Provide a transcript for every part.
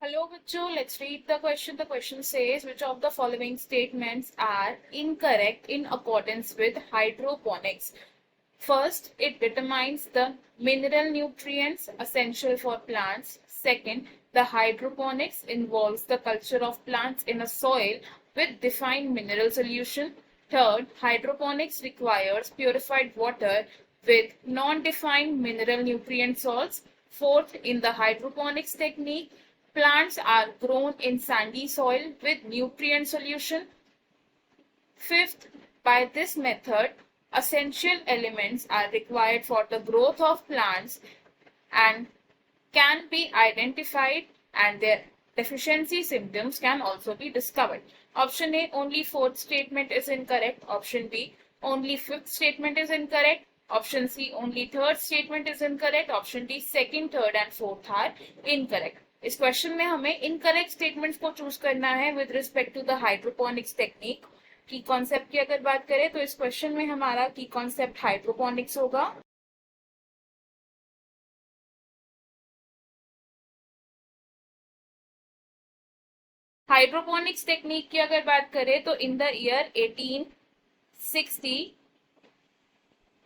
Hello, Bachcho. Let's read the question. The question says, which of the following statements are incorrect in accordance with hydroponics? First, it determines the mineral nutrients essential for plants. Second, the hydroponics involves the culture of plants in a soil with defined mineral solution. Third, hydroponics requires purified water with non-defined mineral nutrient salts. Fourth, in the hydroponics technique, plants are grown in sandy soil with nutrient solution. Fifth, by this method, essential elements are required for the growth of plants and can be identified, and their deficiency symptoms can also be discovered. Option A, only fourth statement is incorrect. Option B, only fifth statement is incorrect. Option C, only third statement is incorrect. Option D, second, third and fourth are incorrect. इस question में हमें incorrect statements को choose करना है with respect to the hydroponics technique. की concept की अगर बात करें तो इस क्वेश्चन में हमारा की कॉन्सेप्ट हाइड्रोपोनिक्स होगा। हाइड्रोपोनिक्स टेक्निक की अगर बात करें तो in the year 1860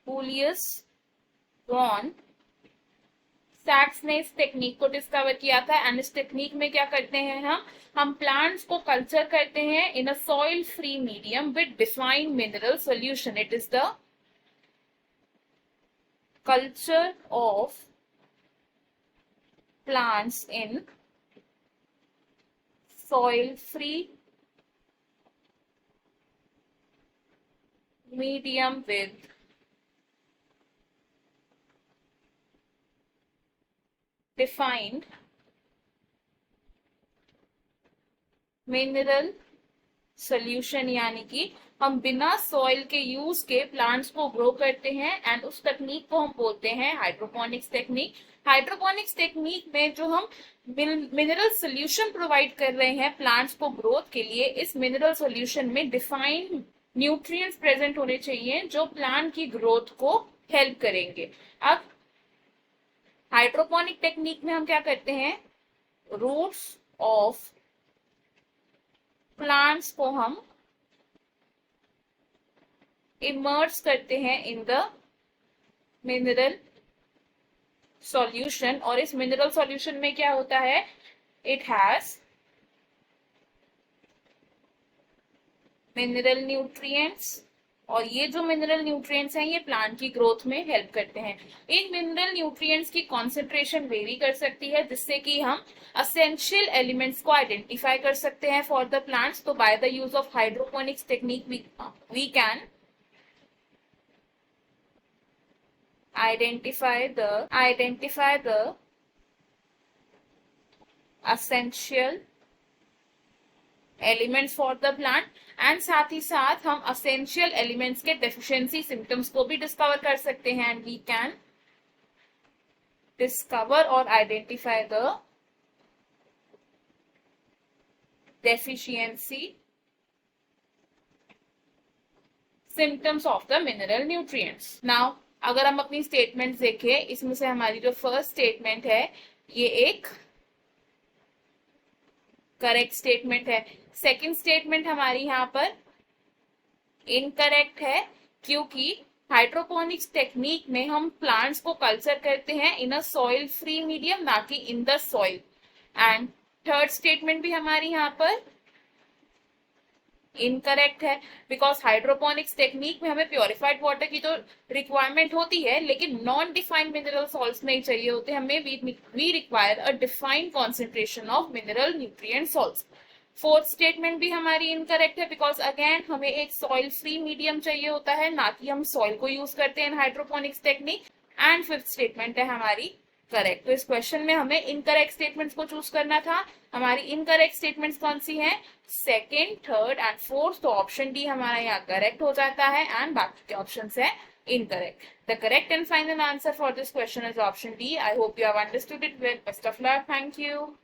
Julius von सैक्स ने इस टेक्निक को डिस्कवर किया था। एंड इस टेक्निक में क्या करते हैं हम प्लांट्स को कल्चर करते हैं in a soil free medium with defined mineral solution. It is the culture of plants in soil free medium with defined mineral solution, यानी कि हम बिना सॉइल के यूज के प्लांट्स को ग्रो करते हैं एंड उस टेक्निक को हम बोलते हैं हाइड्रोपोनिक्स टेक्निक। हाइड्रोपोनिक्स टेक्निक में जो हम मिनरल सोल्यूशन प्रोवाइड कर रहे हैं प्लांट्स को ग्रोथ के लिए, इस मिनरल सोल्यूशन में डिफाइंड न्यूट्रिएंट्स प्रेजेंट होने चाहिए जो प्लांट की ग्रोथ को हेल्प करेंगे। अब हाइड्रोपोनिक टेक्निक में हम क्या करते हैं, रूट्स ऑफ प्लांट्स को हम इमर्ज करते हैं इन द मिनरल सॉल्यूशन। और इस मिनरल सॉल्यूशन में क्या होता है, इट हैज मिनरल न्यूट्रिएंट्स, और ये जो मिनरल न्यूट्रिएंट्स हैं ये प्लांट की ग्रोथ में हेल्प करते हैं। इन मिनरल न्यूट्रिएंट्स की कॉन्सेंट्रेशन वेरी कर सकती है जिससे कि हम असेंशियल एलिमेंट्स को आइडेंटिफाई कर सकते हैं फॉर द प्लांट्स। तो by the use of hydroponics technique we can identify the essential elements for the plant, and साथ ही साथ हम essential elements के deficiency symptoms को भी डिस्कवर कर सकते हैं। एंड वी कैन डिस्कवर और identify the deficiency symptoms of the mineral nutrients. Now अगर हम अपनी स्टेटमेंट देखें, इसमें से हमारी जो फर्स्ट स्टेटमेंट है ये एक करेक्ट स्टेटमेंट है। सेकंड स्टेटमेंट हमारी यहाँ पर इनकरेक्ट है क्योंकि हाइड्रोपोनिक्स टेक्निक में हम प्लांट्स को कल्चर करते हैं in a soil free medium, ना कि in the soil. And third statement भी हमारी यहाँ पर इनकरेक्ट है बिकॉज हाइड्रोपोनिक्स टेक्निक में हमें प्योरिफाइड वाटर की तो रिक्वायरमेंट होती है लेकिन नॉन डिफाइंड मिनरल सॉल्ट्स नहीं चाहिए होते हमें। We require a defined concentration of mineral nutrient salts. Fourth statement भी हमारी इनकरेक्ट है बिकॉज अगेन हमें एक सॉइल फ्री मीडियम चाहिए होता है, ना कि हम सॉइल को यूज करते हैं hydroponics technique. And fifth statement है हमारी करेक्ट। तो इस क्वेश्चन में हमें इनकरेक्ट स्टेटमेंट्स को चूज करना था। हमारी इनकरेक्ट स्टेटमेंट्स कौन सी हैं, सेकंड, थर्ड एंड फोर्थ। तो ऑप्शन डी हमारा यहाँ करेक्ट हो जाता है एंड बाकी के ऑप्शंस है incorrect. The correct and final answer for this question is option D. I hope you have understood it well. Best of luck. Thank you.